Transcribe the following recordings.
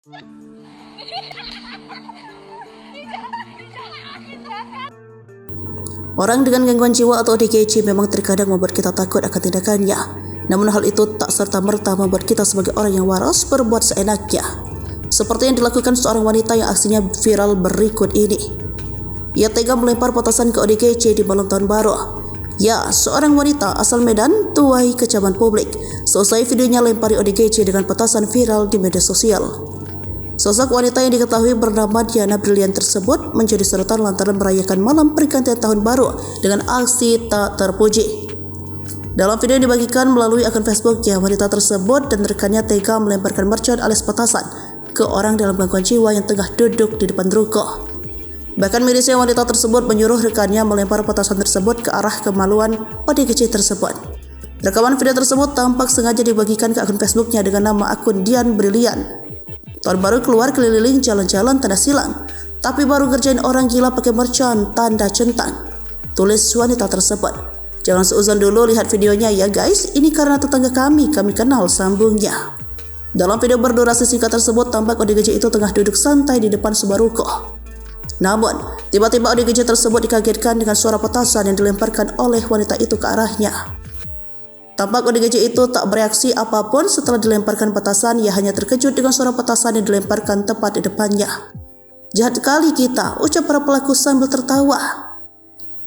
Orang dengan gangguan jiwa atau ODGJ memang terkadang membuat kita takut akan tindakannya. Namun hal itu tak serta-merta membuat kita sebagai orang yang waras berbuat seenaknya. Seperti yang dilakukan seorang wanita yang aksinya viral berikut ini. Ia tega melempar petasan ke ODGJ di malam tahun baru. Ya, seorang wanita asal Medan tuai kecaman publik selesai videonya lempari ODGJ dengan petasan viral di media sosial. Sosok wanita yang diketahui bernama Diana Brilian tersebut menjadi sorotan lantaran merayakan malam pergantian tahun baru dengan aksi tak terpuji. Dalam video yang dibagikan melalui akun Facebooknya, wanita tersebut dan rekannya tega melemparkan mercon alias petasan ke orang dalam gangguan jiwa yang tengah duduk di depan ruko. Bahkan mirisnya wanita tersebut menyuruh rekannya melempar petasan tersebut ke arah kemaluan ODGJ tersebut. Rekaman video tersebut tampak sengaja dibagikan ke akun Facebooknya dengan nama akun Dian Brilian. Tahun baru keluar keliling jalan-jalan tanda silang, tapi baru ngerjain orang gila pakai mercon tanda centang, tulis wanita tersebut. Jangan seuzon dulu lihat videonya ya guys, ini karena tetangga kami kenal, sambungnya. Dalam video berdurasi singkat tersebut tampak ODGJ itu tengah duduk santai di depan sebuah ruko. Namun, tiba-tiba ODGJ tersebut dikagetkan dengan suara petasan yang dilemparkan oleh wanita itu ke arahnya. Tampak ODGJ itu tak bereaksi apapun setelah dilemparkan petasan, ia hanya terkejut dengan suara petasan yang dilemparkan tepat di depannya. Jahat kali kita, ucap para pelaku sambil tertawa.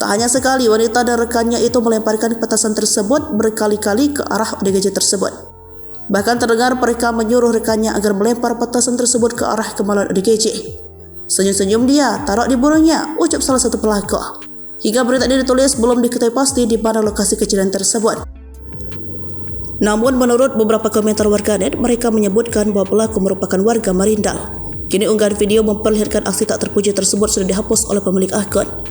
Tak hanya sekali, wanita dan rekannya itu melemparkan petasan tersebut berkali-kali ke arah ODGJ tersebut. Bahkan terdengar mereka menyuruh rekannya agar melempar petasan tersebut ke arah kemaluan ODGJ. Senyum-senyum dia, taruh di burungnya, ucap salah satu pelaku. Hingga berita ini ditulis belum diketahui pasti di mana lokasi kejadian tersebut. Namun menurut beberapa komentar warganet, mereka menyebutkan bahwa pelaku merupakan warga Marindal. Kini unggahan video memperlihatkan aksi tak terpuji tersebut sudah dihapus oleh pemilik akun.